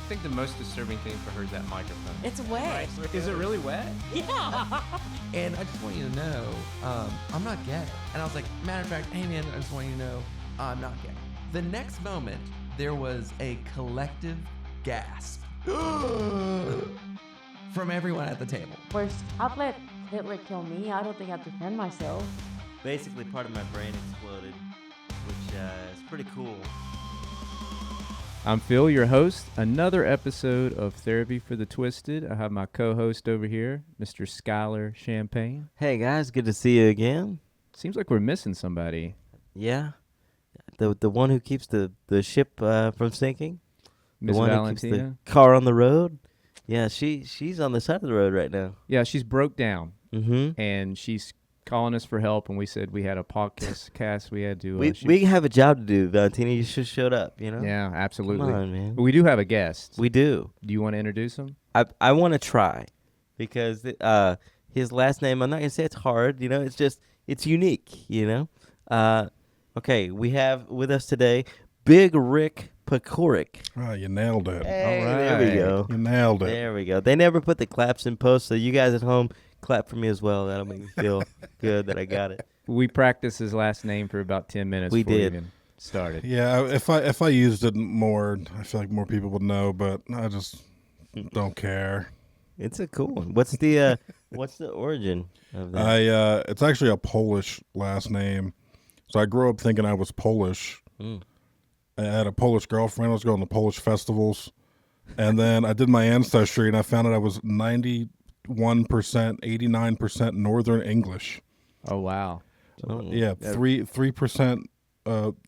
think the most disturbing thing for her is that microphone. It's wet. Is it really wet? Yeah. And I just want you to know, I'm not gay. And I was like, matter of fact, hey man, I just want you to know, I'm not gay. The next moment, there was a collective gasp from everyone at the table. First, I'd let Hitler kill me. I don't think I'd defend myself. Basically, part of my brain exploded, which is pretty cool. I'm Phil, your host. Another episode of Therapy for the Twisted. I have my co-host over here, Mr. Skylar Champagne. Hey guys, good to see you again. Seems like we're missing somebody. Yeah, the one who keeps the ship from sinking. Miss The one Valentina. who keeps the car on the road. Yeah, she's on the side of the road right now. Yeah, she's broke down, Mm-hmm. and she's calling us for help, and we said we had a podcast we had to... We have a job to do, Valentina. You should have showed up, you know? Yeah, absolutely. Come on, man. But we do have a guest. We do. Do you want to introduce him? I want to try because his last name, I'm not going to say it's hard, you know, it's unique, you know. Okay, we have with us today Big Rick Pekoric. Oh, you nailed it. Hey, All there we right. go. You nailed it. There we go. They never put the claps in post, so you guys at home clap for me as well. That'll make me feel good that I got it. We practiced his last name for about 10 minutes We before did. we even started. Yeah, if I used it more, I feel like more people would know, but I just don't care. It's a cool one. What's the origin of that? It's actually a Polish last name. So I grew up thinking I was Polish. Mm. I had a Polish girlfriend. I was going to Polish festivals. And then I did my ancestry, and I found out I was 91%, 89% Northern English. Oh, wow. Oh. Yeah, 3%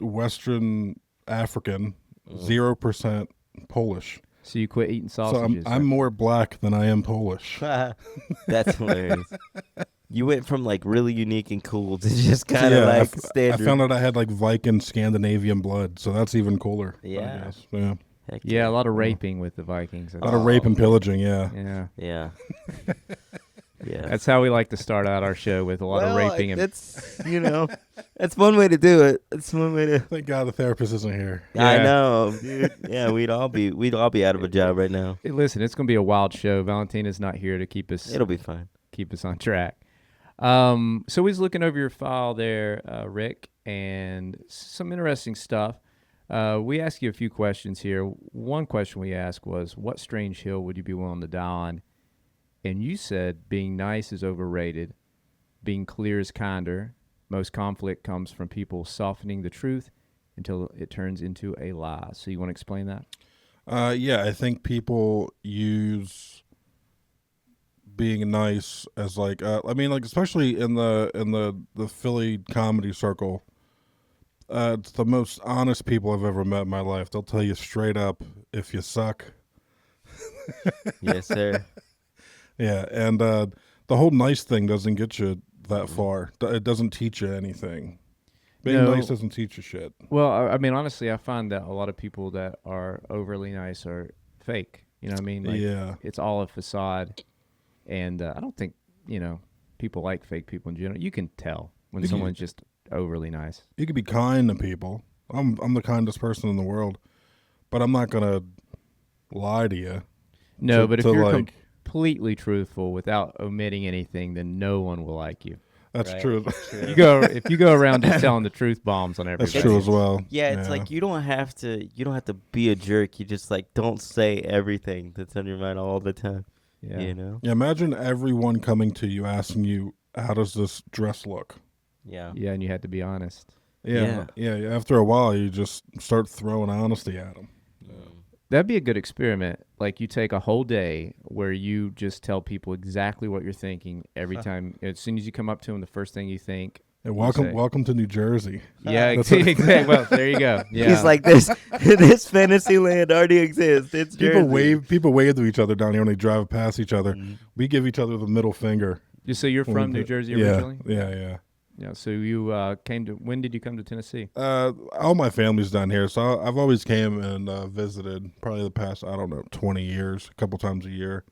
Western African, 0% Polish. So you quit eating So sausages. I'm more black than I am Polish. That's hilarious. You went from like really unique and cool to just kind of Yeah, like I standard. found out I had like Viking Scandinavian blood, so that's even cooler. I Yeah. guess. Yeah. Heck Yeah, a lot of raping with the Vikings. A lot of rape and pillaging. Yeah. Yeah. Yeah. Yeah. That's how we like to start out our show, with a lot of raping. And That's that's one way to do it. That's one way to. Thank God the therapist isn't here. I Yeah. know, dude. Yeah, we'd all be out of a job right now. Hey, listen, it's going to be a wild show. Valentina's not here to keep us It'll be fine. on track. So we was looking over your file there, Rick, and some interesting stuff. We asked you a few questions here. One question we asked was, what strange hill would you be willing to die on? And you said being nice is overrated, being clear is kinder. Most conflict comes from people softening the truth until it turns into a lie. So you want to explain that? Yeah, I think people use being nice as like I mean, like, especially in the Philly comedy circle. It's the most honest people I've ever met in my life. They'll tell you straight up if you suck. Yes, sir. Yeah, and the whole nice thing doesn't get you that far. It doesn't teach you anything. Being No. nice doesn't teach you shit. Well, I mean, honestly, I find that a lot of people that are overly nice are fake. You know what I mean? Like, Yeah. it's all a facade. And I don't think, people like fake people in general. You can tell when someone's just overly nice. You can be kind to people. I'm the kindest person in the world, but I'm not gonna lie to you. No, but if you're like, completely truthful without omitting anything, then no one will like you. that's Right. true. If you go around just telling the truth bombs on everybody. That's true as well. Yeah, it's like you don't have to be a jerk. You just like don't say everything that's on your mind all the time. Yeah. You know? Yeah, imagine everyone coming to you asking you, "How does this dress look?" Yeah. Yeah, and you had to be honest. Yeah. After a while, you just start throwing honesty at them. That'd be a good experiment. Like, you take a whole day where you just tell people exactly what you're thinking every time. As soon as you come up to them, the first thing you think. And say. welcome to New Jersey. Yeah, That's exactly. Well, there you go. Yeah. He's like this fantasy land already exists. It's People Jersey. People wave to each other down here when they drive past each other. We give each other the middle finger. So you're when from we New do- Jersey yeah, originally? Yeah. Yeah. So you when did you come to Tennessee? All my family's down here, so I've always came and visited. Probably the past 20 years, a couple times a year.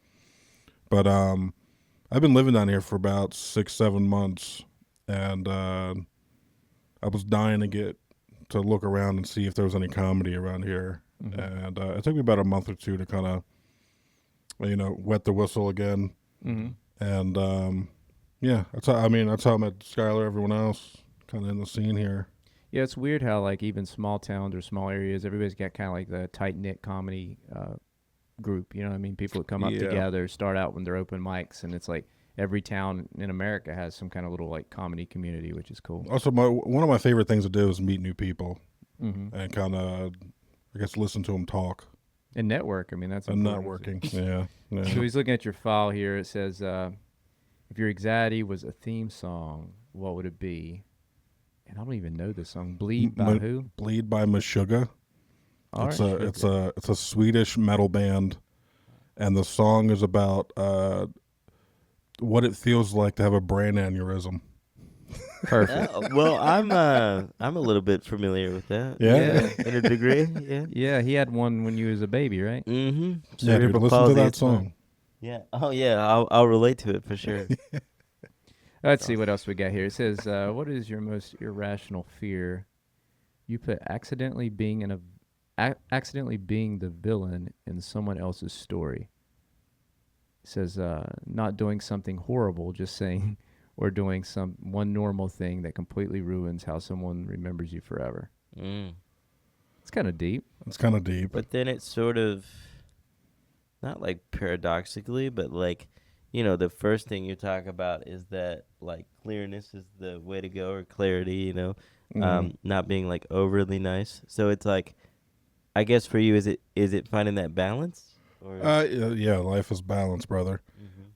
But I've been living down here for about 6-7 months, and I was dying to look around and see if there was any comedy around here. and it took me about a month or two to kind of, wet the whistle again. Mm-hmm. And yeah, that's how I met Skylar. Everyone else kind of in the scene here. Yeah, it's weird how like even small towns or small areas, everybody's got kind of like the tight knit comedy group. You know what I mean? People that come up Yeah. together, start out when they're open mics, and it's like every town in America has some kind of little like comedy community, which is cool. Also, one of my favorite things to do is meet new people Mm-hmm. and kind of, I guess, listen to them talk And network. I mean, that's and important. networking. Yeah. So he's looking at your file here. It says, if your anxiety was a theme song, what would it be? And I don't even know this song. Bleed by who? Bleed by Meshuggah. All It's right, a Swedish metal band, and the song is about what it feels like to have a brain aneurysm. Perfect. Well, I'm a little bit familiar with that. Yeah? In a degree. Yeah. Yeah, he had one when you was a baby, right? Mm-hmm. Yeah, dude, listen to that song. Yeah. Oh yeah. I'll relate to it for sure. Let's see what else we got here. It says, what is your most irrational fear? You put accidentally being the villain in someone else's story. It says, not doing something horrible, just saying, or doing one normal thing that completely ruins how someone remembers you forever. Mm. It's kind of deep. It's kind of deep. But then it's sort of not like paradoxically, but like, the first thing you talk about is that like clearness is the way to go, or clarity, not being like overly nice. So it's like, I guess for you, is it finding that balance? Or yeah, life is balance, brother.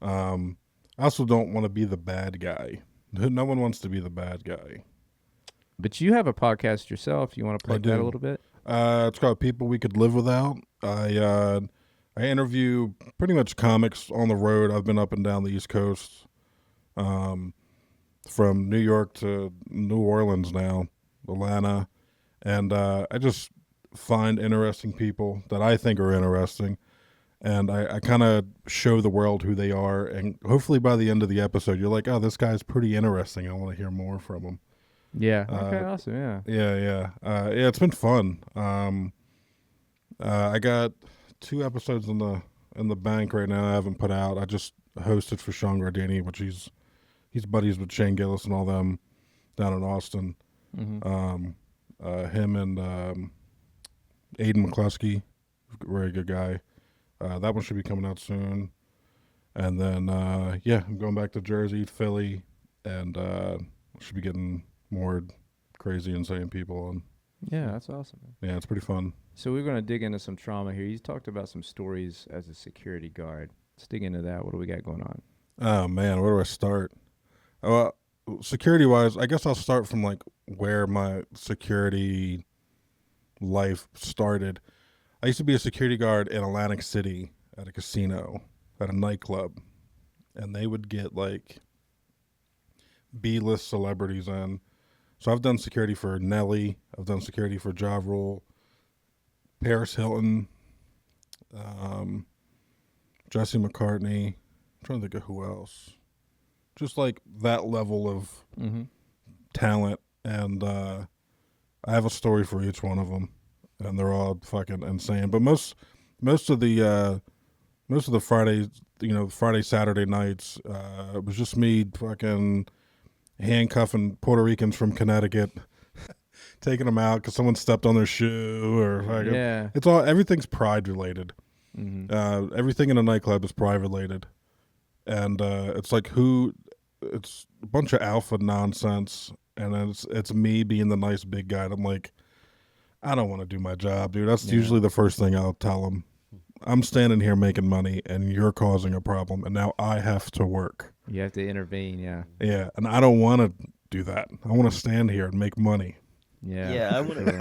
Mhm. I also don't want to be the bad guy. No one wants to be the bad guy. But you have a podcast yourself. You want to plug that a do. little bit? It's called People We Could Live Without. I interview pretty much comics on the road. I've been up and down the East Coast, from New York to New Orleans now, Atlanta, and I just find interesting people that I think are interesting, and I kind of show the world who they are, and hopefully by the end of the episode, you're like, oh, this guy's pretty interesting. I want to hear more from him. Yeah. Okay, awesome. Yeah. Yeah. It's been fun. I got 2 episodes in the bank right now. I haven't put out. I just hosted for Sean Gardini, which he's buddies with Shane Gillis and all them down in Austin. Mm-hmm. Him and Aiden McCluskey, very good guy. That one should be coming out soon. And then I'm going back to Jersey, Philly, and should be getting more crazy, insane people on. Yeah, that's awesome. Yeah, it's pretty fun. So we're going to dig into some trauma here. You talked about some stories as a security guard. Let's dig into that. What do we got going on? Oh man, where do I start? Well, security wise, I guess I'll start from like where my security life started. I used to be a security guard in Atlantic City at a casino, at a nightclub, and they would get like B-list celebrities in. So I've done security for Nelly. I've done security for Ja Rule, Paris Hilton, Jesse McCartney. I'm trying to think of who else. Just like that level of talent, and I have a story for each one of them, and they're all fucking insane. But most of the Friday Saturday nights, it was just me fucking handcuffing Puerto Ricans from Connecticut, taking them out because someone stepped on their shoe, or fucking, everything's pride related. Mm-hmm. Everything in a nightclub is pride related, and it's like it's a bunch of alpha nonsense, and then it's me being the nice big guy. And I'm like, I don't want to do my job, dude. That's usually the first thing I'll tell them. I'm standing here making money, and you're causing a problem, and now I have to work. You have to intervene, yeah. Yeah, and I don't want to do that. I want to stand here and make money. Yeah. Yeah, I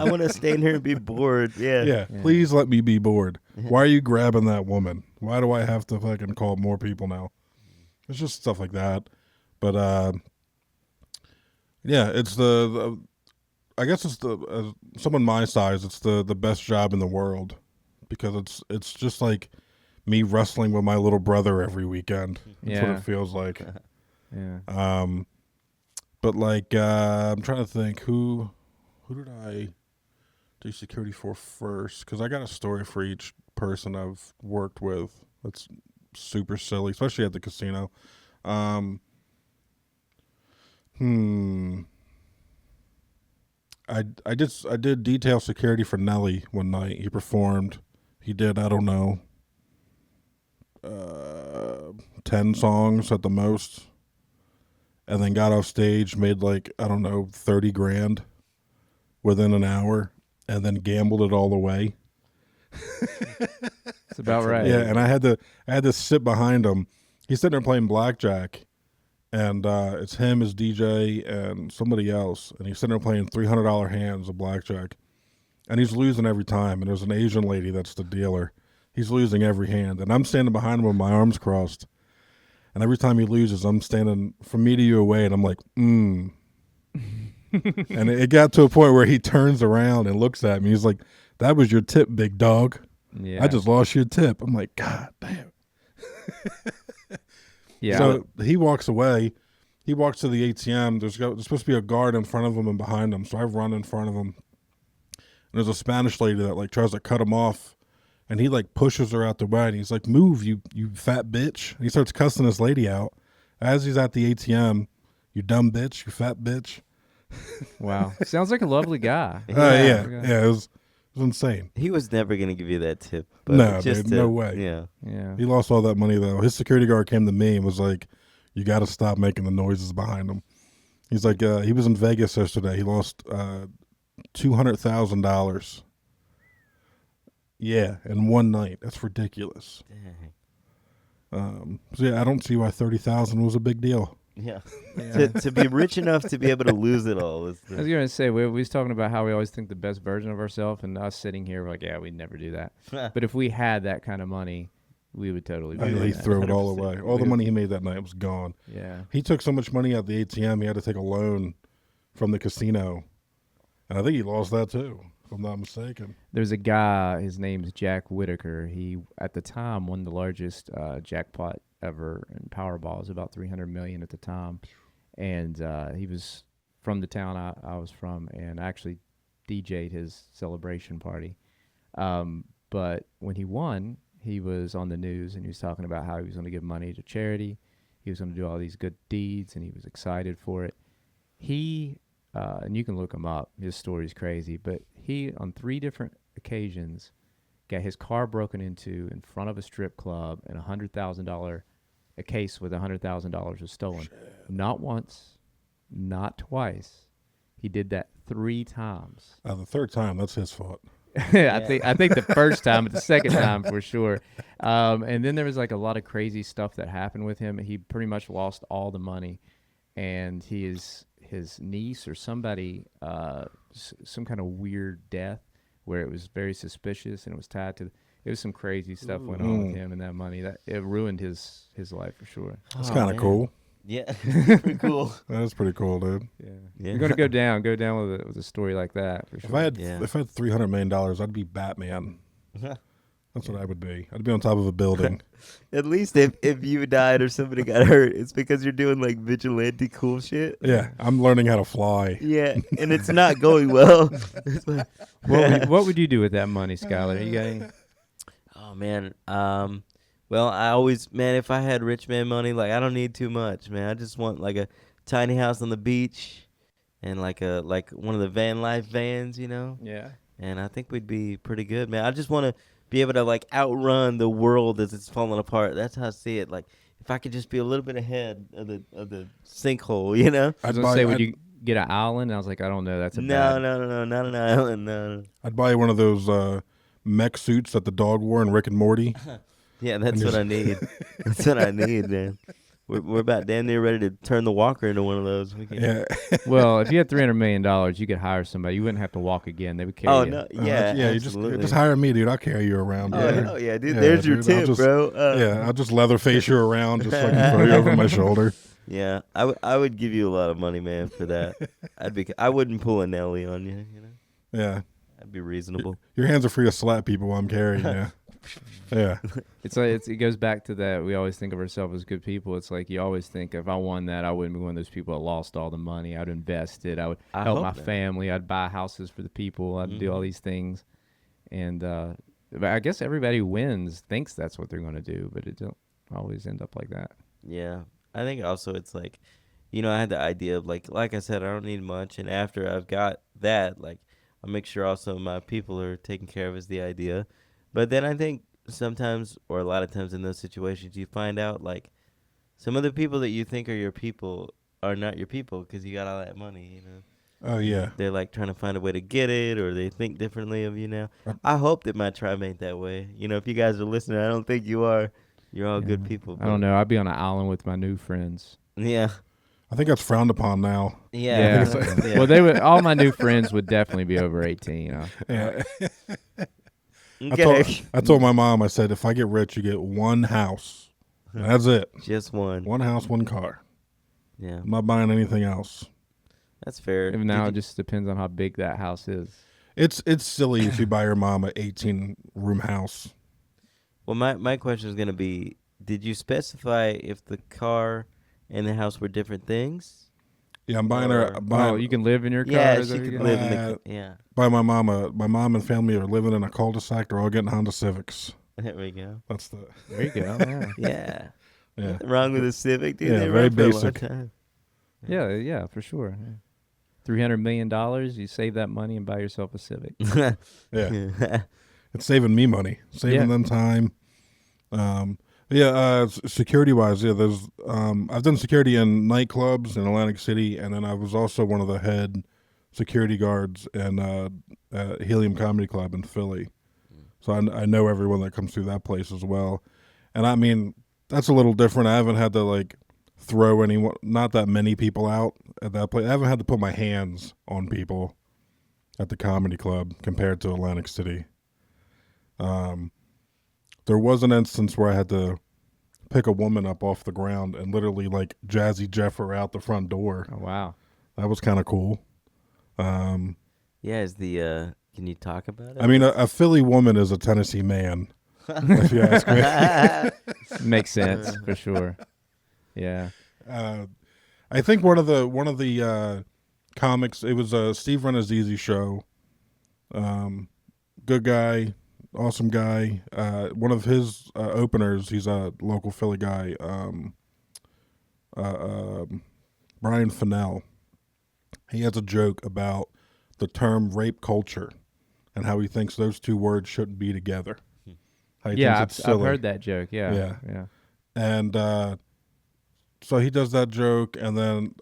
want to stay in here and be bored. Yeah. Yeah, please let me be bored. Why are you grabbing that woman? Why do I have to fucking call more people now? It's just stuff like that. But it's I guess it's someone my size, it's the best job in the world, because it's just like me wrestling with my little brother every weekend. That's what it feels like. Yeah. But like I'm trying to think who did I do security for first? Because I got a story for each person I've worked with. That's super silly, especially at the casino. I did detail security for Nelly one night. He performed. He did, I don't know, 10 songs at the most, and then got off stage, made like, I don't know, 30 grand within an hour, and then gambled it all away. It's about right. Yeah, and I had to sit behind him. He's sitting there playing blackjack, and it's him, his DJ, and somebody else, and he's sitting there playing $300 hands of blackjack, and he's losing every time. And there's an Asian lady that's the dealer. He's losing every hand, and I'm standing behind him with my arms crossed. And every time he loses, I'm standing from me to you away, and I'm like, And it got to a point where he turns around and looks at me. He's like, "That was your tip, big dog. Yeah. I just lost your tip." I'm like, "God damn." Yeah. So he walks away. He walks to the ATM. There's supposed to be a guard in front of him and behind him. So I run in front of him. And there's a Spanish lady that like tries to cut him off. And he like pushes her out the way. And he's like, "Move, you fat bitch." And he starts cussing this lady out as he's at the ATM. "You dumb bitch, you fat bitch." Wow. Sounds like a lovely guy. Yeah. It was insane. He was never gonna give you that tip. But No, just dude, no way. Yeah. Yeah. He lost all that money though. His security guard came to me and was like, "You got to stop making the noises behind him." He's like, he was in Vegas yesterday. He lost $200,000. Yeah, in one night. That's ridiculous. Dang. So yeah, I don't see why 30,000 was a big deal. Yeah. Yeah. To be rich enough to be able to lose it all is I was going to say, we was talking about how we always think the best version of ourselves, and us sitting here, we're like, yeah, we'd never do that. But if we had that kind of money, we would totally do He that. threw it all 100%. away. All the money he made that night was gone. Yeah. He took so much money out the ATM, he had to take a loan from the casino. And I think he lost that too, if I'm not mistaken. There's a guy, his name's Jack Whitaker. He, at the time, won the largest jackpot ever in Powerball. It was about $300 million at the time. And he was from the town I was from, and I actually DJ'd his celebration party. But when he won, he was on the news, and he was talking about how he was going to give money to charity. He was going to do all these good deeds, and he was excited for it. He, and you can look him up, his story's crazy, but he, on 3 different occasions, got his car broken into in front of a strip club, and a case with $100,000 was stolen. Not once, not twice. He did that 3 times. The third time, that's his fault. I think the first time, but the second time for sure. And then there was like a lot of crazy stuff that happened with him. He pretty much lost all the money, and his niece or somebody, some kind of weird death where it was very suspicious, and it was tied to. It was some crazy stuff went on with him and that money. That it ruined his life for sure. That's kind of cool. Yeah. Pretty cool. That is pretty cool, dude. Yeah, Yeah. you're gonna go down with a story like that for sure. If I had Yeah. $300 million, I'd be Batman. That's what I would be. I'd be on top of a building. At least if you died or somebody got hurt, it's because you're doing like vigilante cool shit. Yeah, I'm learning how to fly. Yeah, and it's not going well. It's like, What would you do with that money, Skylar? You got any? oh man, well, I always, man, if I had rich man money, like I don't need too much, man. I just want like a tiny house on the beach, and like one of the van life vans, you know. Yeah. And I think we'd be pretty good, man. I just want to be able to like outrun the world as it's falling apart. That's how I see it. Like if I could just be a little bit ahead of the sinkhole, you know. I was gonna say, would you get an island? And I was like, I don't know. That's a No, bad. not an island. No. I'd buy one of those mech suits that the dog wore in Rick and Morty. Yeah, that's what I need. That's what I need, man. We're about damn near ready to turn the walker into one of those. We can, Yeah. Well, if you had $300 million, you could hire somebody. You wouldn't have to walk again. They would carry Oh you. no, yeah, You absolutely. just hire me, dude. I'll carry you around. Oh, Dude. hell yeah, dude. Yeah, There's your dude, I'll tip, just- bro. Yeah, I'll just leather face you around just so I can throw you over my shoulder. Yeah, I would give you a lot of money, man, for that. I wouldn't pull a Nelly on you, you know. Yeah. I'd be reasonable. Your hands are free to slap people while I'm carrying you. Yeah. It's like it goes back to that. We always think of ourselves as good people. It's like you always think if I won that, I wouldn't be one of those people that lost all the money. I'd invest it. I would I help hope my not. family. I'd buy houses for the people. I'd do all Mhm. these things. And but I guess everybody who wins thinks that's what they're going to do, but it don't always end up like that. Yeah. I think also it's like, I had the idea of like I said, I don't need much, and after I've got that, like, I'll make sure also my people are taken care of is the idea. But then I think sometimes, or a lot of times in those situations, you find out like some of the people that you think are your people are not your people because you got all that money. Oh yeah. They're like trying to find a way to get it, or they think differently of you now. Uh, I hope that my tribe ain't that way. If you guys are listening, I don't think you are. You're all good Yeah. people. I don't know. I'd be on an island with my new friends. Yeah. I think that's frowned upon now. Yeah. Yeah. yeah. Well, they would. All my new friends would definitely be over 18. Yeah. Okay. I told my mom, I said, if I get rich, you get one house. That's it. Just one. One house, one car. Yeah. I'm not buying anything else. That's fair. And now it Did just depends on how big that house is. It's silly if you buy your mom an 18-room house. Well, my question is going to be, did you specify if the car and the house were different things? Yeah, I'm buying her. Or- I'm Oh, buying, you can live in your car. Yeah, is that she what could you're live in the Uh, yeah. buy my mom my mom and family are living in a cul-de-sac. They're all getting Honda Civics. There we go. That's the There you go. Yeah. Yeah. yeah. Nothing wrong with a Civic, dude. Yeah, They very run for a long basic. time. Yeah, for sure. Yeah. $300 million. You save that money and buy yourself a Civic. Yeah. It's saving me money, saving Yeah. them time. Security wise, yeah, there's I've done security in nightclubs in Atlantic City, and then I was also one of the head security guards in Helium Comedy Club in Philly. So I know everyone that comes through that place as well. And I mean, that's a little different. I haven't had to like throw anyone, not that many people out at that place. I haven't had to put my hands on people at the comedy club compared to Atlantic City. There was an instance where I had to pick a woman up off the ground and literally like Jazzy Jeff her out the front door. Oh, wow. That was kind of cool. Yeah, can you talk about it? I mean, a Philly woman is a Tennessee man, if you ask me. Makes sense for sure. Yeah. I think one of the comics, it was Steve Renazizi show. Good guy, awesome guy. One of his openers, he's a local Philly guy, Brian Fennell. He has a joke about the term rape culture and how he thinks those two words shouldn't be together. How he Yeah, thinks it's I've silly. heard that joke. Yeah. Yeah. Yeah. And so he does that joke, and then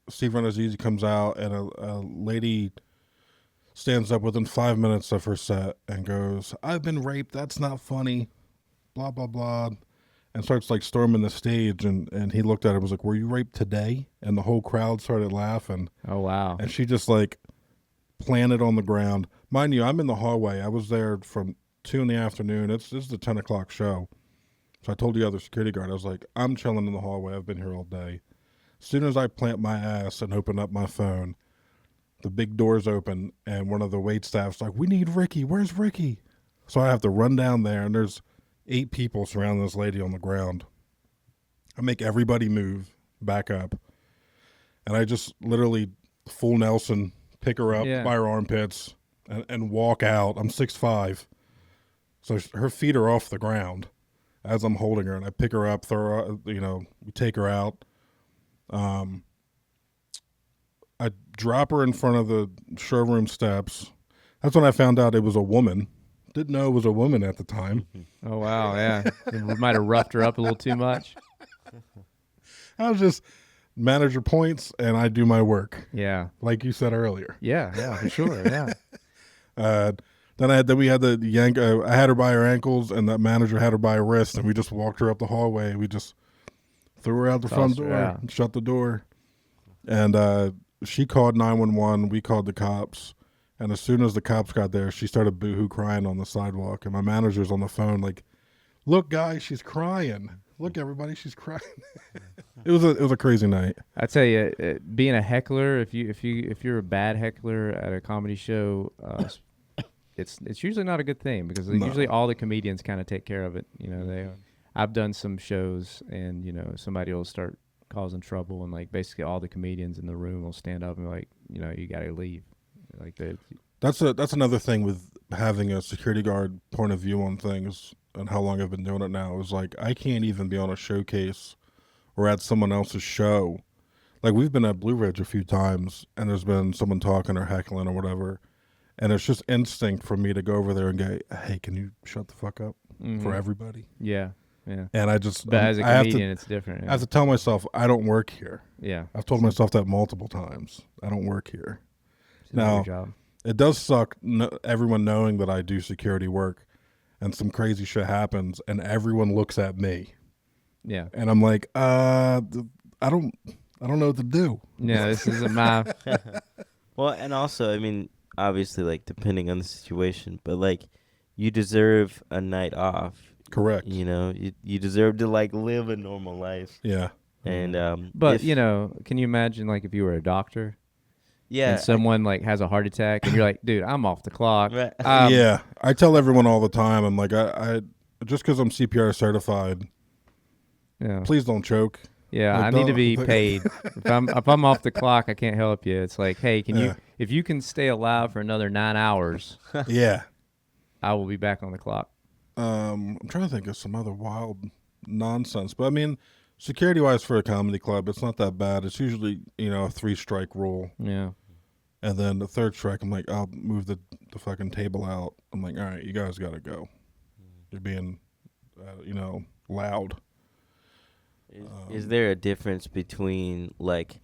Steve Renazizi comes out, and a lady stands up within 5 minutes of her set and goes, "I've been raped. That's not funny." Blah blah blah, and starts like storming the stage. And he looked at her and was like, "Were you raped today?" And the whole crowd started laughing. Oh, wow. And she just like planted on the ground. Mind you, I'm in the hallway. I was there from 2 in the afternoon. This is the 10 o'clock show. So I told the other security guard, I was like, I'm chilling in the hallway. I've been here all day. As soon as I plant my ass and open up my phone, the big doors open, and one of the wait staff's like, "We need Ricky. Where's Ricky?" So I have to run down there, and there's 8 people surrounding this lady on the ground. I make everybody move back up, and I just literally full Nelson, pick her up Yeah. by her armpits, and walk out. I'm 6'5", so her feet are off the ground as I'm holding her, and I pick her up, throw her, we take her out. I drop her in front of the showroom steps. That's when I found out it was a woman. Didn't know it was a woman at the time. Oh, wow. Yeah. We might have roughed her up a little too much. I was just manager points, and I do my work, Yeah. like you said earlier. Yeah, for sure. Yeah. Then we had the yank. I had her by her ankles, and that manager had her by her wrist, and we just walked her up the hallway. We just threw her out the front Tossed her door out. and shut the door. And she called 911. We called the cops. And as soon as the cops got there, she started boohoo crying on the sidewalk. And my manager's on the phone like, "Look, guys, she's crying. Look, everybody, she's crying." It was a crazy night. I tell you, being a heckler, if you're a bad heckler at a comedy show, it's usually not a good thing because No. usually all the comedians kind of take care of it. I've done some shows and somebody will start causing trouble and like basically all the comedians in the room will stand up and be like, you got to leave. Like That's another thing with having a security guard point of view on things and how long I've been doing it now is like I can't even be on a showcase or at someone else's show. Like we've been at Blue Ridge a few times and there's been someone talking or heckling or whatever. And it's just instinct for me to go over there and go, hey, can you shut the fuck up for everybody? Yeah. Yeah. And I just, But as a comedian, it's different. I have to tell myself, I don't work here. Yeah. I've told myself that multiple times. I don't work here. It's not Now, your job. it does suck everyone knowing that I do security work and some crazy shit happens and everyone looks at me. Yeah. And I'm like, I don't know what to do. Yeah, this isn't my. Well, and also, I mean, obviously, like, depending on the situation, but, like, you deserve a night off. Correct. You deserve to, like, live a normal life. Yeah. And, But, can you imagine, like, if you were a doctor yeah. and someone, like, has a heart attack and you're like, dude, I'm off the clock. Right. Yeah. I tell everyone all the time, I'm like, I just because I'm CPR certified, Yeah. please don't choke. Yeah, Like, I need to don't- be paid. If I'm off the clock, I can't help you. It's like, hey, if you can stay alive for another 9 hours, Yeah. I will be back on the clock. I'm trying to think of some other wild nonsense, but I mean, security-wise for a comedy club, it's not that bad. It's usually a 3-strike rule, Yeah. and then the 3rd strike, I'm like, I'll move the fucking table out. I'm like, all right, you guys got to go. You're being, loud. Is there a difference between, like,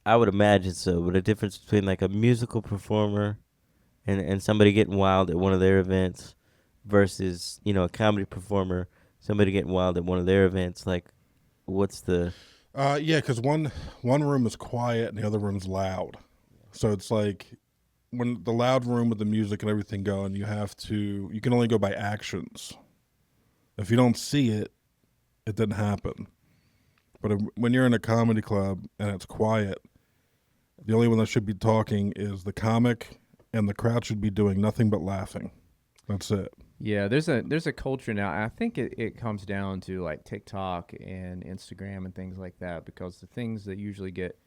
I would imagine so, but a difference between, like, a musical performer and somebody getting wild at one of their events versus, a comedy performer, somebody getting wild at one of their events? Like, what's the... Yeah, because one room is quiet and the other room's loud. So it's like when the loud room with the music and everything going, you can only go by actions. If you don't see it, it didn't happen. But when you're in a comedy club and it's quiet, the only one that should be talking is the comic, and the crowd should be doing nothing but laughing. That's it. Yeah, there's a culture now. I think it comes down to like TikTok and Instagram and things like that because the things that usually get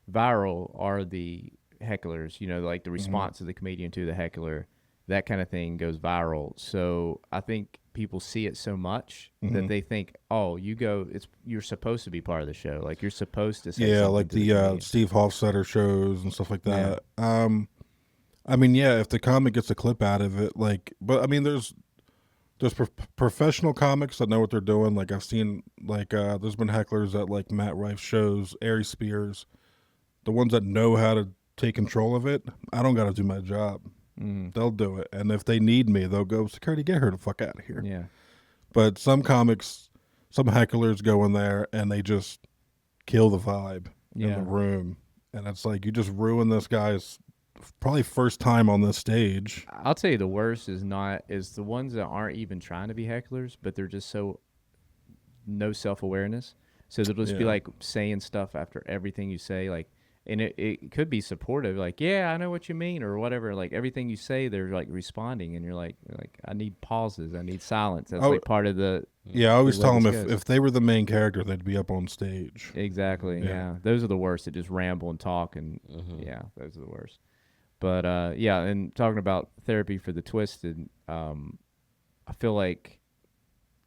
viral are the hecklers, like the response of the comedian to the heckler. That kind of thing goes viral. So I think people see it so much that they think, oh, you're supposed to be part of the show. Like you're supposed to say something like to the comedian. Steve Hofstetter shows and stuff like that. Yeah. I mean, yeah, if the comic gets a clip out of it, but I mean, there's professional comics that know what they're doing. Like I've seen, there's been hecklers at like Matt Rife shows, Ari Spears, the ones that know how to take control of it. I don't got to do my job. They'll do it, and if they need me, they'll go, security, get her the fuck out of here. Yeah. But some hecklers go in there and they just kill the vibe in the room, and it's like you just ruin this guy's probably first time on this stage. I'll tell you the worst is the ones that aren't even trying to be hecklers, but they're just so no self-awareness. So they'll just be like saying stuff after everything you say, like, and it could be supportive, like, yeah, I know what you mean or whatever. Like everything you say, they're like responding, and you're like I need pauses, I need silence. That's like part of the. Yeah, I always the tell way them this goes. if they were the main character, they'd be up on stage. Exactly. Yeah. Those are the worst that just ramble and talk, and yeah, those are the worst. But and talking about therapy for the twisted, I feel like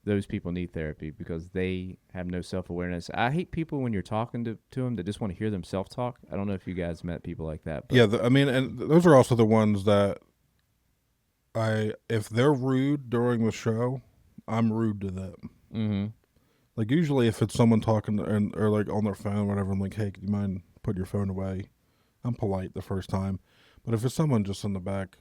those people need therapy because they have no self-awareness. I hate people when you're talking to them that just want to hear themselves talk. I don't know if you guys met people like that. But Yeah, and those are also the ones that if they're rude during the show, I'm rude to them. Mm-hmm. Like usually if it's someone talking or like on their phone or whatever, I'm like, hey, do you mind putting your phone away? I'm polite the first time. But if it's someone just in the back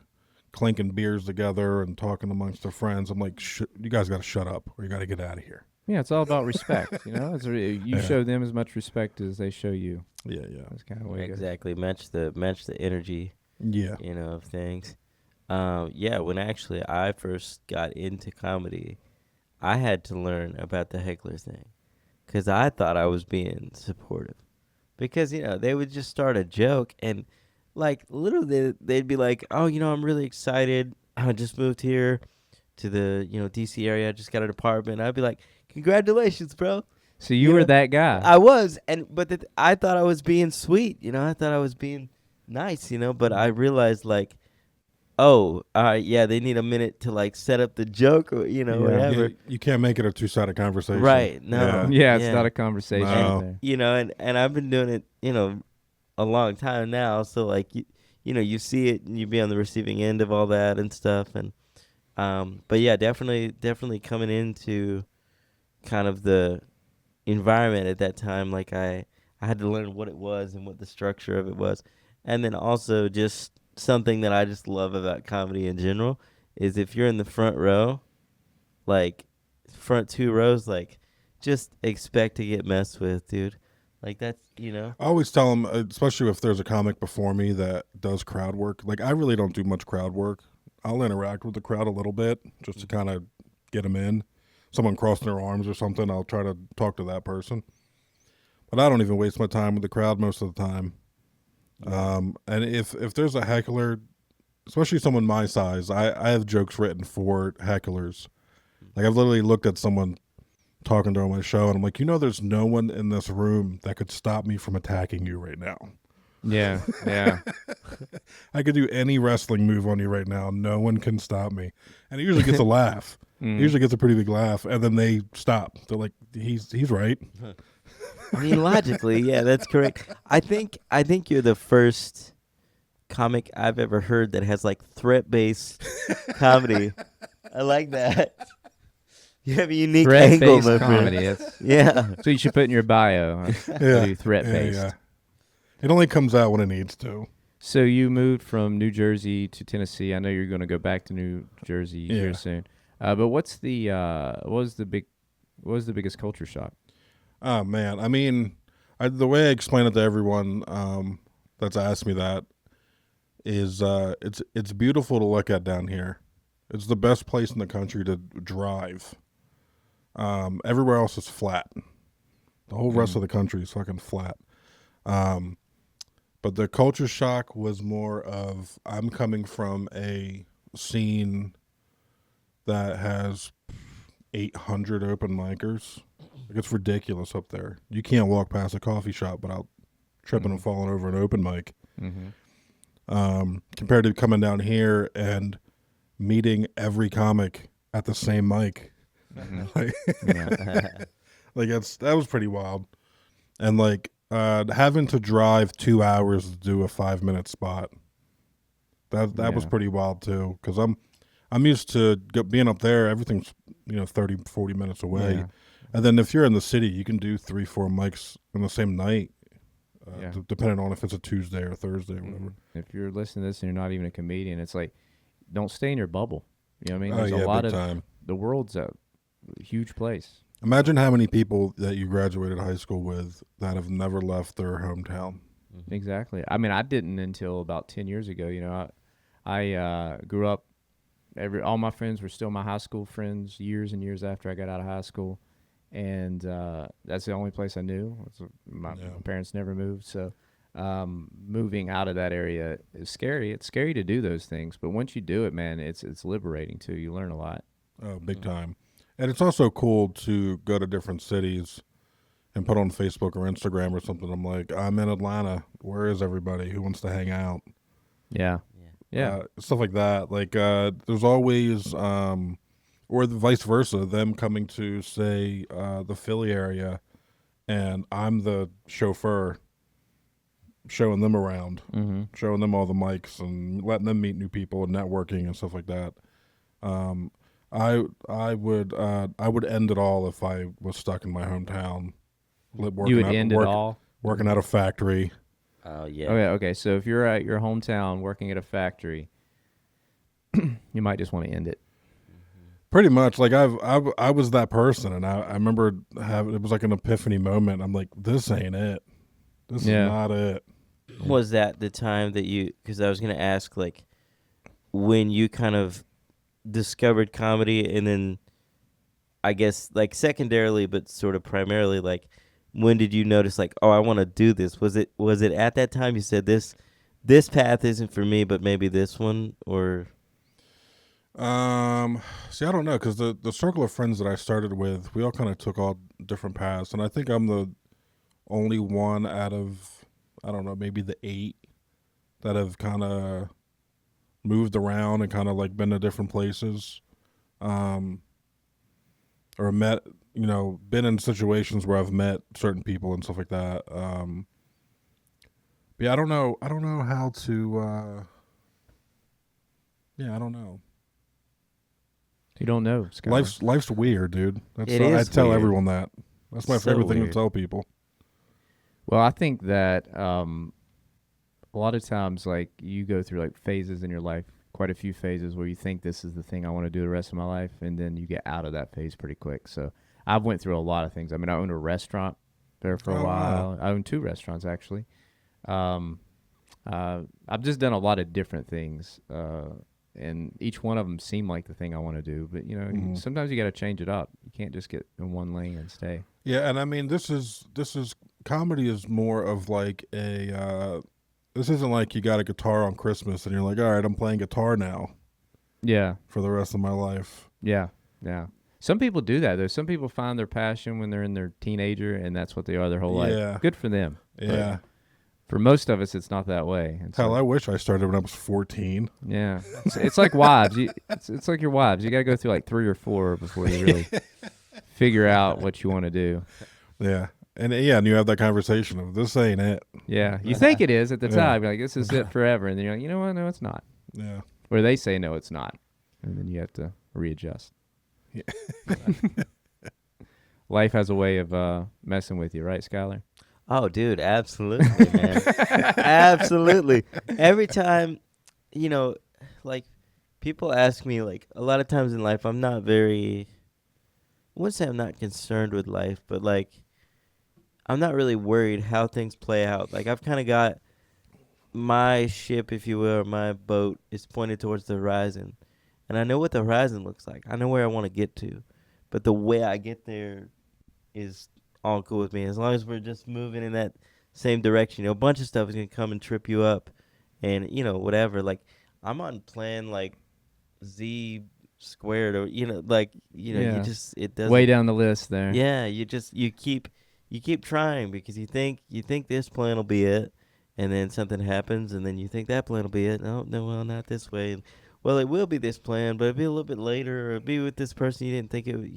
clinking beers together and talking amongst their friends, I'm like, you guys got to shut up or you got to get out of here. Yeah, it's all about respect. You show them as much respect as they show you. Yeah. That's kind of the way it goes. Exactly. Match the energy. Yeah. Of things. When actually I first got into comedy, I had to learn about the heckler thing because I thought I was being supportive because, they would just start a joke and like literally they'd be like, oh, I'm really excited. I just moved here to the DC area. I just got an apartment. I'd be like, congratulations, bro. So you were that guy. I was, but I thought I was being sweet. I thought I was being nice. But I realized like, oh, yeah, they need a minute to like set up the joke or whatever. You can't make it a two-sided conversation. Right? No. Yeah, it's not a conversation. No. There. And I've been doing it, a long time now. So like, you see it and you be on the receiving end of all that and stuff. And, but yeah, definitely coming into kind of the environment at that time. Like I had to learn what it was and what the structure of it was. And then also just something that I just love about comedy in general is if you're in the front row, like front 2 rows, like just expect to get messed with, dude. Like that's, I always tell them, especially if there's a comic before me that does crowd work. Like I really don't do much crowd work. I'll interact with the crowd a little bit just to kind of get them in. Someone crossing their arms or something, I'll try to talk to that person. But I don't even waste my time with the crowd most of the time. And if there's a heckler, especially someone my size, I have jokes written for hecklers. Like I've literally looked at someone talking during my show and I'm like, there's no one in this room that could stop me from attacking you right now. Yeah, yeah. I could do any wrestling move on you right now. No one can stop me. And it usually gets a laugh. It usually gets a pretty big laugh. And then they stop. They're like, he's right. I mean, logically, yeah, that's correct. I think you're the first comic I've ever heard that has like threat-based comedy. I like that. You have a unique angle, Threat-based my comedy. friend. That's, Yeah. so you should put in your bio. Yeah. Do threat-based. Yeah. It only comes out when it needs to. So you moved from New Jersey to Tennessee. I know you're going to go back to New Jersey Yeah. here soon. But what was the biggest culture shock? Oh man, I mean, the way I explain it to everyone that's asked me that is it's beautiful to look at down here. It's the best place in the country to drive. Everywhere else is flat. The whole rest of the country is fucking flat. But the culture shock was more of I'm coming from a scene that has 800 open micers. Like it's ridiculous up there. You can't walk past a coffee shop without tripping and falling over an open mic. Compared to coming down here and meeting every comic at the same mic. Like, like that was pretty wild. And like having to drive 2 hours to do a 5-minute spot. That was pretty wild too, because I'm used to being up there. Everything's 30, 40 minutes away. Yeah. And then if you're in the city, you can do 3-4 mics in the same night, depending on if it's a Tuesday or Thursday or whatever. If you're listening to this and you're not even a comedian, it's like, don't stay in your bubble. You know what I mean? Oh, There's yeah, a lot big of time. the world's a huge place. Imagine how many people that you graduated high school with that have never left their hometown. Exactly. I mean, I didn't until about 10 years ago. I grew up. All my friends were still my high school friends years and years after I got out of high school. And that's the only place I knew. My parents never moved, so moving out of that area is scary. It's scary to do those things, but once you do it, man, it's liberating too. You learn a lot. Oh, big time. And it's also cool to go to different cities and put on Facebook or Instagram or something. I'm like, I'm in Atlanta. Where is everybody? Who wants to hang out? Yeah. Stuff like that. Like there's always or the vice versa, them coming to, say, the Philly area, and I'm the chauffeur showing them around, showing them all the mics and letting them meet new people and networking and stuff like that. I would end it all if I was stuck in my hometown. You would end it all? Working at a factory. Oh, yeah. Okay. So if you're at your hometown working at a factory, you might just want to end it. Pretty much, like I was that person, and I remember it was like an epiphany moment. I'm like, this ain't it. This is not it. Was that the time that because I was going to ask, like, when you kind of discovered comedy, and then I guess, like, secondarily, but sort of primarily, like, when did you notice, like, oh, I want to do this? Was it at that time you said this this path isn't for me, but maybe this one, or See, I don't know, because the circle of friends that I started with, we all kind of took all different paths, and I think I'm the only one out of, I don't know, maybe the 8 that have kind of moved around and kind of like been to different places, or met, been in situations where I've met certain people and stuff like that. But yeah, I don't know how to. Yeah, I don't know. You don't know, Skylar. Life's weird, dude. It I is tell weird. everyone that. That's my So favorite thing to weird. tell people. Well, I think that a lot of times, like, you go through like phases in your life, quite a few phases where you think this is the thing I want to do the rest of my life, and then you get out of that phase pretty quick. So I've went through a lot of things. I mean, I owned a restaurant there for a Oh, wow. while. I owned 2 restaurants actually. I've just done a lot of different things, and each one of them seemed like the thing I want to do. But sometimes you got to change it up. You can't just get in one lane and stay. Yeah, and I mean, this is comedy is more of like this isn't like you got a guitar on Christmas and you're like, all right, I'm playing guitar now Yeah, for the rest of my life. yeah. Some people do that though. Some people find their passion when they're in their teenager, and that's what they are their whole Yeah. life. Good for them. Yeah. For most of us, it's not that way. It's Hell, like, I wish I started when I was 14. yeah, it's like wives. It's like your wives. You got to go through like 3 or 4 before you really figure out what you want to do. Yeah. And you have that conversation of, this ain't it. Yeah, you think it is at the Yeah. time. You're like, this is it forever, and then you're like, you know what? No, it's not. Yeah. Or they say no, it's not, and then you have to readjust. Yeah. Life has a way of messing with you, right, Skylar? oh, dude, absolutely, man, absolutely. Every time, like people ask me, like a lot of times in life, I'm not very. I wouldn't say I'm not concerned with life, but like I'm not really worried how things play out. Like I've kind of got my ship, if you will, or my boat is pointed towards the horizon, and I know what the horizon looks like. I know where I want to get to, but the way I get there is all cool with me as long as we're just moving in that same direction. A bunch of stuff is gonna come and trip you up, and whatever. Like I'm on plan like Z squared, or Yeah. you just it doesn't. Way down the list there. Yeah, you keep trying because you think this plan will be it, and then something happens, and then you think that plan will be it. Oh no, well not this way. And, well, it will be this plan, but it'll be a little bit later, or it'll be with this person you didn't think it would.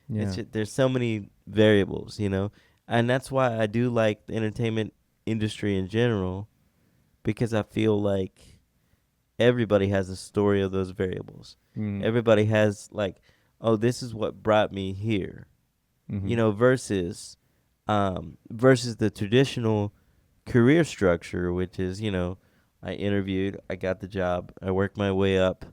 Yeah. It's just, there's so many variables, and that's why I do like the entertainment industry in general, because I feel like everybody has a story of those variables. Mm. Everybody has like, oh, this is what brought me here, Mhm. versus the traditional career structure, which is, I interviewed, I got the job, I worked my way up,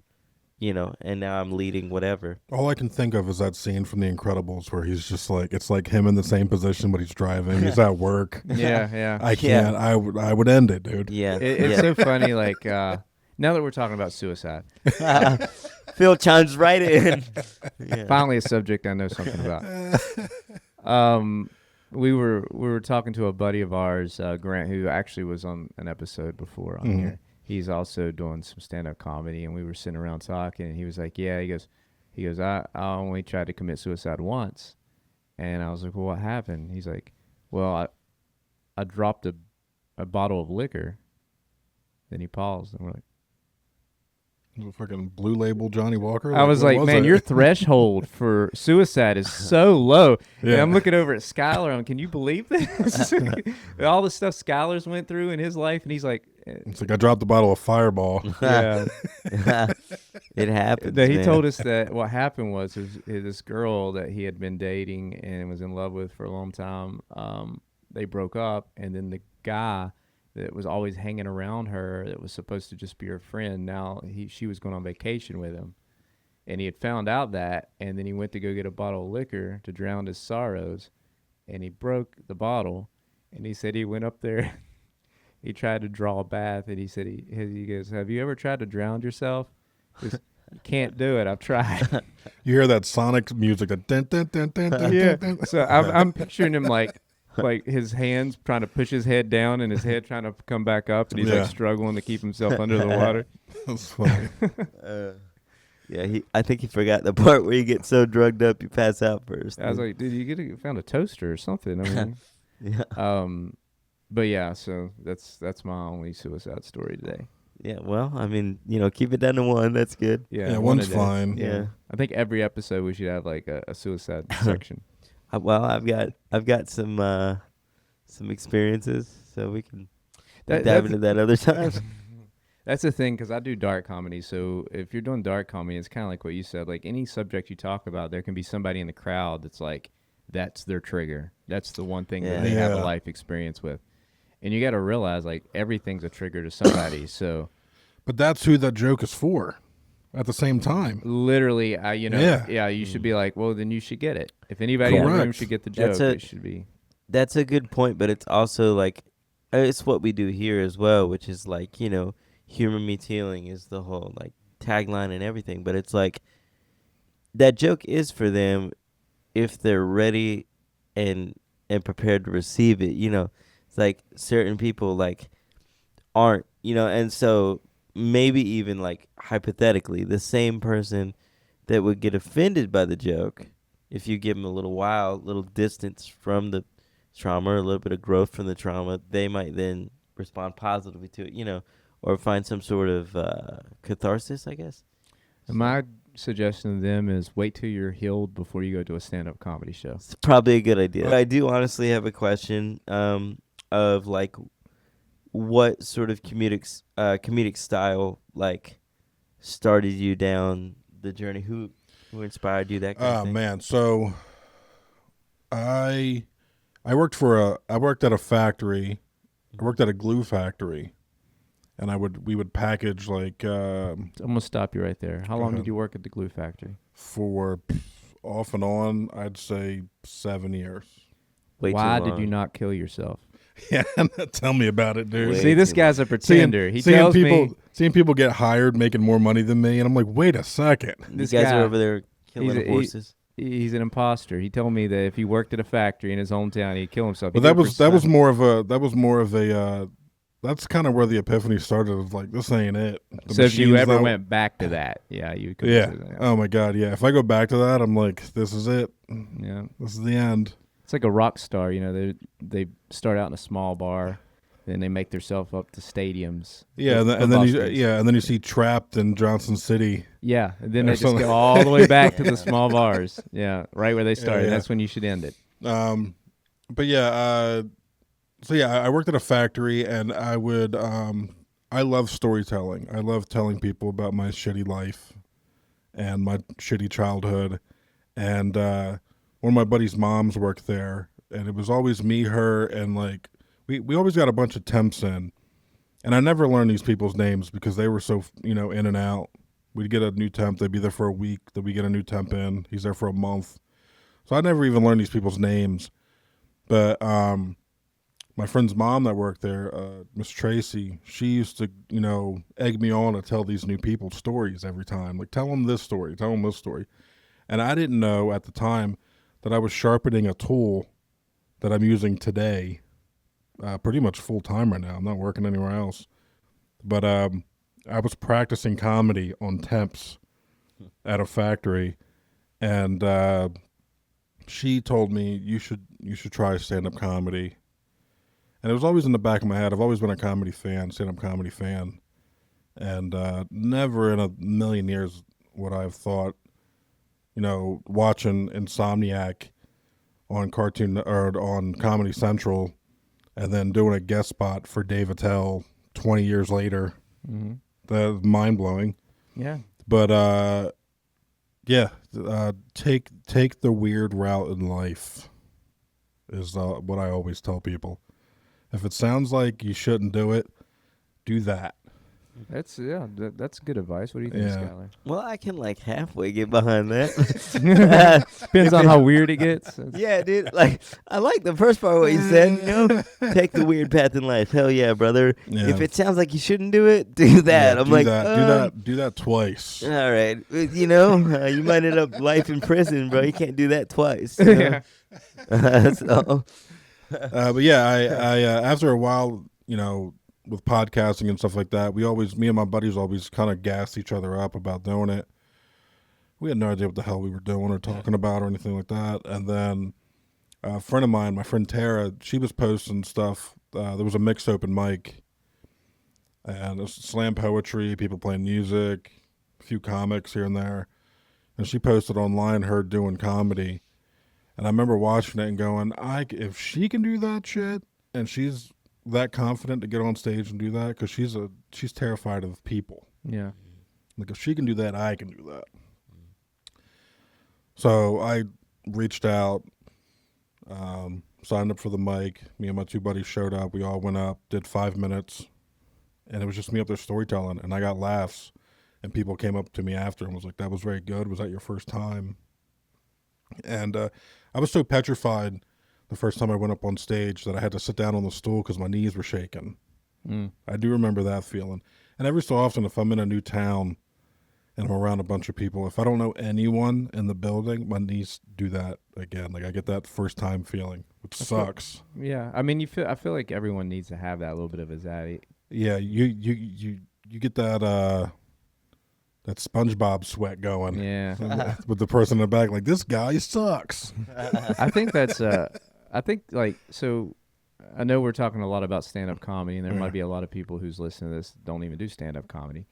and now I'm leading whatever. All I can think of is that scene from The Incredibles where he's just like, it's like him in the same position, but he's driving. He's at work. Yeah. I can't. I would end it, dude. Yeah. It's so funny. Like now that we're talking about suicide, Phil chimes right in. Yeah. finally a subject I know something about. We were talking to a buddy of ours, Grant, who actually was on an episode before on here. He's also doing some stand-up comedy, and we were sitting around talking, and he was like, yeah, he goes, I only tried to commit suicide once. And I was like, well, what happened? He's like, well, I dropped a bottle of liquor. Then he paused, and we're like, Fucking Blue Label Johnny Walker. I was what like, man, it? your threshold for suicide is so low. And Yeah. I'm looking over at Skylar, and can you believe this? All the stuff Skylar's went through in his life, and he's like, It's like I dropped a bottle of Fireball. yeah. It happens. That he man. told us that what happened was this girl that he had been dating and was in love with for a long time. They broke up, and then the guy that was always hanging around her, that was supposed to just be her friend, now she was going on vacation with him, and he had found out that, and then he went to go get a bottle of liquor to drown his sorrows, and he broke the bottle, and he said he went up there. He tried to draw a bath, and he said he goes, have you ever tried to drown yourself? He goes, you can't do it. I've tried. You hear that Sonic music, that dun, dun, dun, dun, dun, Yeah. dun, dun. So I'm picturing him like like his hands trying to push his head down and his head trying to come back up, and he's Yeah. like struggling to keep himself under the water. That's funny. Yeah, I think he forgot the part where you get so drugged up you pass out first. I was like, dude, you found a toaster or something. I mean, yeah. but yeah, so that's my only suicide story today. Yeah, well, I mean, keep it down to one. That's good. Yeah, Yeah, one one's a day. fine. Yeah. I think every episode we should have like a suicide section. Well, I've got some experiences, so we can dive into that other time. That's the thing, because I do dark comedy. So if you're doing dark comedy, it's kind of like what you said. Like any subject you talk about, there can be somebody in the crowd that's like, that's their trigger. That's the one thing that they have a Yeah. life experience with. And you got to realize, like, everything's a trigger to somebody. So But that's who that joke is for at the same time. literally, you should be like, well, then you should get it. If anybody in the room Correct. should get the joke, it should be. That's a good point, but it's also like it's what we do here as well, which is like, humor meets healing is the whole like tagline and everything. But it's like that joke is for them if they're ready and prepared to receive it. It's like certain people like aren't, and so maybe even like hypothetically the same person that would get offended by the joke, if you give them a little distance from the trauma or a little bit of growth from the trauma, they might then respond positively to it, or find some sort of catharsis, I guess. And my suggestion to them is wait till you're healed before you go to a stand-up comedy show. It's probably a good idea. I do honestly have a question of like what sort of comedic style like started you down the journey? Who inspired you? That kind of thing? Man, so I worked at a factory. I worked at a glue factory, and we would package like I'm gonna stop you right there. How long ahead. did you work at the glue factory? for off and on, I'd say 7 years. Way too Why did long. you not kill yourself? Yeah, tell me about it, dude. Way See, this too guy's a pretender. He tells me seeing people get hired making more money than me, and I'm like, wait a second. You this guys guy, are over there killing horses. he's an imposter. He told me that if he worked at a factory in his hometown, he'd kill himself. But that was more of a that's kind of where the epiphany started. Of like, this ain't it. The So if you machine's ever not- went back to that, yeah, you could. yeah. Oh my God, yeah. If I go back to that, I'm like, this is it. Yeah. This is the end. It's like a rock star, they start out in a small bar, then they make themselves up to stadiums. Yeah, with and then buskers. and then you see Trapped in Johnson City. Yeah, and then Or they just something. go all the way back to the small bars. Yeah, right where they started. yeah. That's when you should end it. But yeah, so yeah, I worked at a factory, and I would I love storytelling. I love telling people about my shitty life and my shitty childhood. And one of my buddy's moms worked there, and it was always me, her, and like we always got a bunch of temps in. And I never learned these people's names because they were so, in and out. We'd get a new temp, they'd be there for a week, then we get a new temp in, he's there for a month. So I never even learned these people's names. But my friend's mom that worked there, Miss Tracy, she used to, egg me on to tell these new people stories every time. Like, tell them this story, tell them this story. And I didn't know at the time that I was sharpening a tool that I'm using today, pretty much full time right now. I'm not working anywhere else. But I was practicing comedy on temps at a factory, and she told me you should try stand-up comedy. And it was always in the back of my head. I've always been a comedy fan, stand-up comedy fan, and never in a million years would I have thought, watching Insomniac on Cartoon or on Comedy Central, and then doing a guest spot for Dave Attell 20 years later. Mm-hmm. That's mind blowing. Yeah. But take the weird route in life is what I always tell people. If it sounds like you shouldn't do it, do that. That's good advice. What do you think, Yeah. Skylar? Well, I can like halfway get behind that. Depends on how weird it gets. Yeah, dude. Like, I like the first part of what you said. Take the weird path in life. Hell yeah, brother. Yeah. If it sounds like you shouldn't do it, do that. Yeah, I'm do like, that. Do that twice. All right, you might end up life in prison, bro. You can't do that twice. you know? So, But yeah, I after a while, with podcasting and stuff like that, me and my buddies always kind of gassed each other up about doing it. We had no idea what the hell we were doing or talking about or anything like that. And then a friend of mine, my friend Tara, she was posting stuff. There was a mixed open mic, and it was slam poetry, people playing music, a few comics here and there. And she posted online her doing comedy. And I remember watching it and going, if she can do that shit, and she's that confident to get on stage and do that, because she's terrified of people. Yeah. Like, if she can do that, I can do that. So I reached out, signed up for the mic. Me and my two buddies showed up. We all went up, did 5 minutes, and it was just me up there storytelling. And I got laughs, and people came up to me after and was like, "That was very good. Was that your first time?" And I was so petrified the first time I went up on stage that I had to sit down on the stool because my knees were shaking. I do remember that feeling. And every so often, if I'm in a new town and I'm around a bunch of people, if I don't know anyone in the building, my knees do that again. Like, I get that first time feeling, which sucks. Yeah. I mean, I feel like everyone needs to have that little bit of anxiety. Yeah, you get that SpongeBob sweat going. Yeah. With the person in the back, like, this guy sucks. I think that's so I know we're talking a lot about stand-up comedy, and there might be a lot of people who's listening to this don't even do stand-up comedy.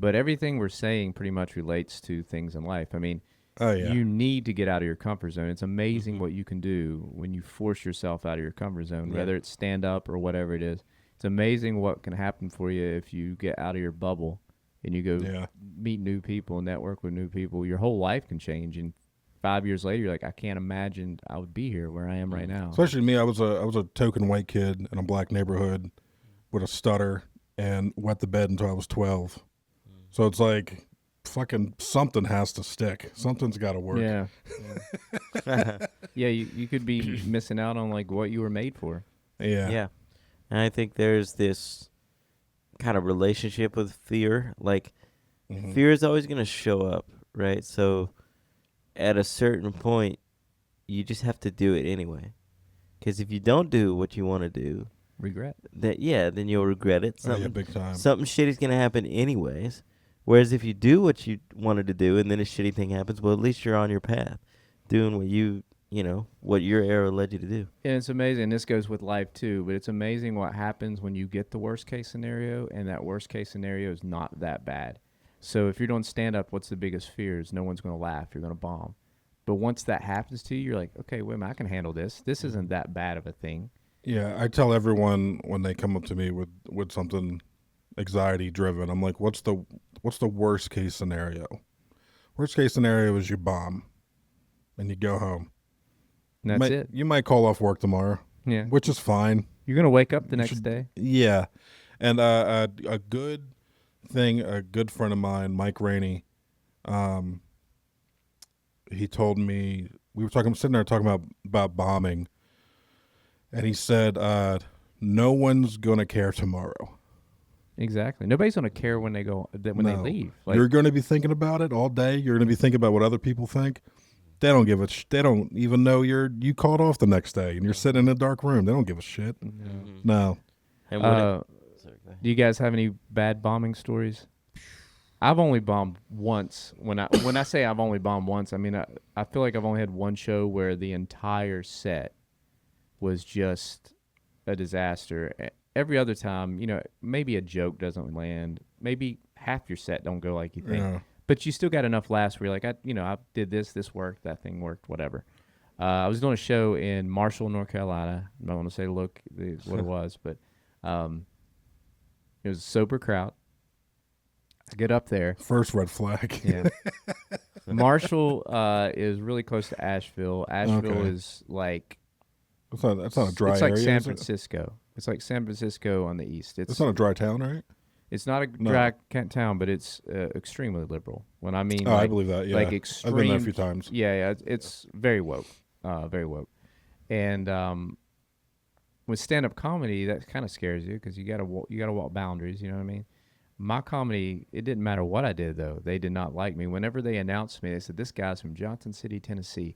But everything we're saying pretty much relates to things in life. I mean, you need to get out of your comfort zone. It's amazing what you can do when you force yourself out of your comfort zone, whether it's stand-up or whatever it is. It's amazing what can happen for you if you get out of your bubble and you go meet new people, network with new people. Your whole life can change, and 5 years later, you're like, I can't imagine I would be here where I am right now. Especially me, I was a token white kid in a black neighborhood with a stutter and wet the bed until I was 12. So it's like, fucking something has to stick. Something's got to work. Yeah. Yeah, you could be missing out on like what you were made for. Yeah. Yeah. And I think there's this kind of relationship with fear. Like, fear is always going to show up, right? So at a certain point, you just have to do it anyway. Because if you don't do what you want to do, Regret. then you'll regret it. Oh, yeah, big time. Something shitty's going to happen anyways. Whereas if you do what you wanted to do and then a shitty thing happens, well, at least you're on your path, doing what what your arrow led you to do. And it's amazing. This goes with life too, but it's amazing what happens when you get the worst case scenario, and that worst case scenario is not that bad. So if you're doing stand up, what's the biggest fear is no one's going to laugh. You're going to bomb. But once that happens to you, you're like, okay, wait a minute, I can handle this. This isn't that bad of a thing. Yeah, I tell everyone when they come up to me with something anxiety driven, I'm like, what's the worst case scenario? Worst case scenario is you bomb and you go home. And that's it. You might call off work tomorrow. Yeah. Which is fine. You're going to wake up the next day. Yeah. And a good thing, a good friend of mine, Mike Rainey, he told me, we were sitting there talking about bombing, and he said, no one's going to care tomorrow. Exactly. Nobody's going to care when they they leave. Like, you're going to be thinking about it all day. You're going to be thinking about what other people think. They don't give a they don't even know you called off the next day and you're sitting in a dark room. They don't give a shit. No. And do you guys have any bad bombing stories? I've only bombed once. When I say I've only bombed once, I mean I feel like I've only had one show where the entire set was just a disaster. Every other time, maybe a joke doesn't land. Maybe half your set don't go like you think. Yeah. But you still got enough laughs where you're like, I did this worked, that thing worked, whatever. I was doing a show in Marshall, North Carolina. I don't want to say what it was, but it was a sober crowd. I get up there. First red flag. Yeah. Marshall is really close to Asheville. Asheville is like... That's not a dry area. It's like San Francisco. It's like San Francisco on the east. It's not a dry town, right? It's not a dry town, but it's extremely liberal. When I mean, I believe that. Yeah, like extreme. I've been there a few times. Yeah, it's very woke, very woke. And with stand-up comedy, that kind of scares you because you gotta walk boundaries. You know what I mean? My comedy, it didn't matter what I did though. They did not like me. Whenever they announced me, they said this guy's from Johnson City, Tennessee.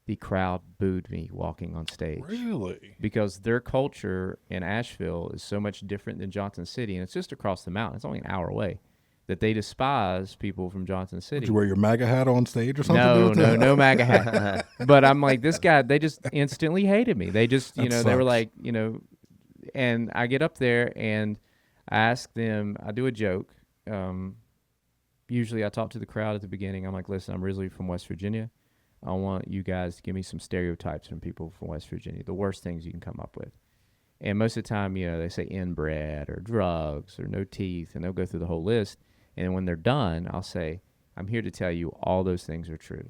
the crowd booed me walking on stage. Really? Because their culture in Asheville is so much different than Johnson City, and it's just across the mountain. It's only an hour away. That they despise people from Johnson City. Did you wear your MAGA hat on stage or something? No MAGA hat. But I'm like, this guy, they just instantly hated me. They just, That they were sucks. like, and I get up there and I ask them, I do a joke. Usually I talk to the crowd at the beginning. I'm like, listen, I'm originally from West Virginia. I want you guys to give me some stereotypes from people from West Virginia, the worst things you can come up with. And most of the time, they say inbred or drugs or no teeth, and they'll go through the whole list. And when they're done, I'll say, I'm here to tell you all those things are true.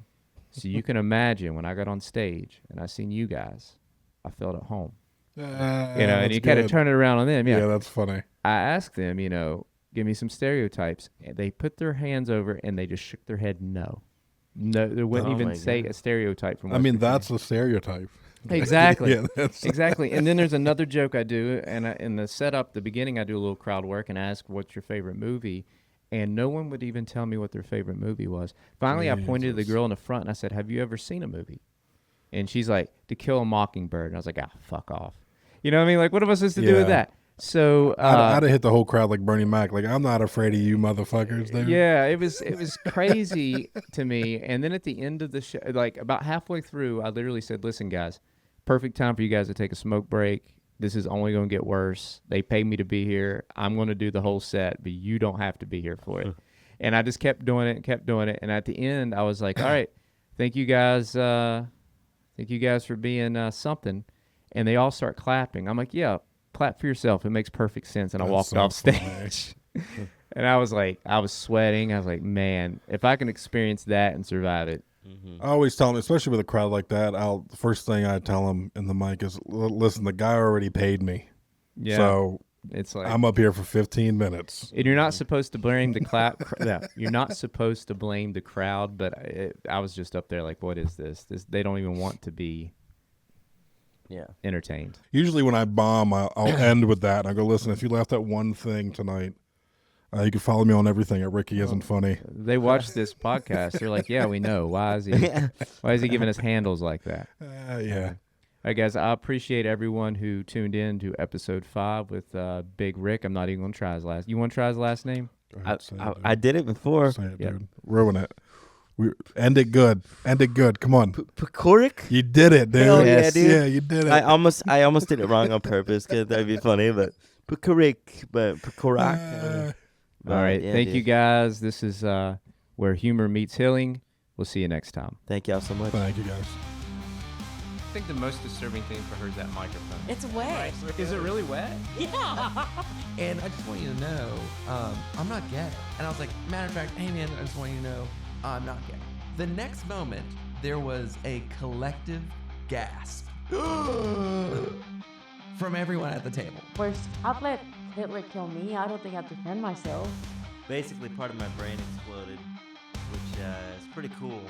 So you can imagine when I got on stage and I seen you guys, I felt at home. And you kind of turn it aroround on them. Yeah, that's funny. I asked them, give me some stereotypes. And they put their hands over and they just shook their head no. No, they wouldn't Oh even my say God. a stereotype from I West mean, Virginia. that's a stereotype. Exactly. Yeah, that's Exactly. And then there's another joke I do, and in the setup, the beginning, I do a little crowd work and ask, what's your favorite movie? And no one would even tell me what their favorite movie was. Finally, I pointed to the Jesus. girl in the front, and I said, have you ever seen a movie? And she's like, To Kill a Mockingbird. And I was like, fuck off. You know what I mean? Like, what am I supposed to do with Yeah. that? So I'd have hit the whole crowd like Bernie Mac. Like, I'm not afraid of you motherfuckers, dude. yeah, it was crazy to me. And then at the end of the show, like about halfway through, I literally said, listen, guys, perfect time for you guys to take a smoke break. This is only going to get worse. They paid me to be here. I'm going to do the whole set, but you don't have to be here for it. And I just kept doing it and kept doing it. And at the end, I was like, all right, thank you guys. Thank you guys for being something. And they all start clapping. I'm like, yeah, clap for yourself. It makes perfect sense. And I That's walked so off funny. stage. And I was like, I was sweating. I was like, man, if I can experience that and survive it. I always tell them, especially with a crowd like that, the first thing I tell them in the mic is, listen, the guy already paid me. Yeah. So It's like, I'm up here for 15 minutes. and you're not supposed to blame the clap. You're not supposed to blame the crowd, but I was just up there like, what is this? They don't even want to be Yeah. entertained. Usually when I bomb, I'll end with that. And I go, listen, if you laughed at one thing tonight, you can follow me on everything at Ricky Isn't Funny. They watch this podcast. They're like, yeah, we know. Why is he giving us handles like that? Yeah. All right, guys, I appreciate everyone who tuned in to episode 5 with Big Rick. I'm not even going to try his last. You want to try his last name? Go ahead, say it, dude. I did it before. Say it, Yep. dude. Ruin it. End it good. End it good. Come on. Pekoric? You did it, dude. Hell yeah, dude. Yeah, you did it. I almost did it wrong on purpose because that'd be funny, but Pekoric, but Pekorak. All right. Yeah, Thank you, dude. guys. This is where humor meets healing. We'll see you next time. Thank y'all so much. Thank you, guys. I think the most disturbing thing for her is that microphone. It's wet. Is it really wet? Yeah. And I just want you to know, I'm not gay. And I was like, matter of fact, hey man, I just want you to know, I'm not gay. The next moment, there was a collective gasp from everyone at the table. First, I'd let Hitler kill me. I don't think I'd defend myself. Basically, part of my brain exploded, which is pretty cool.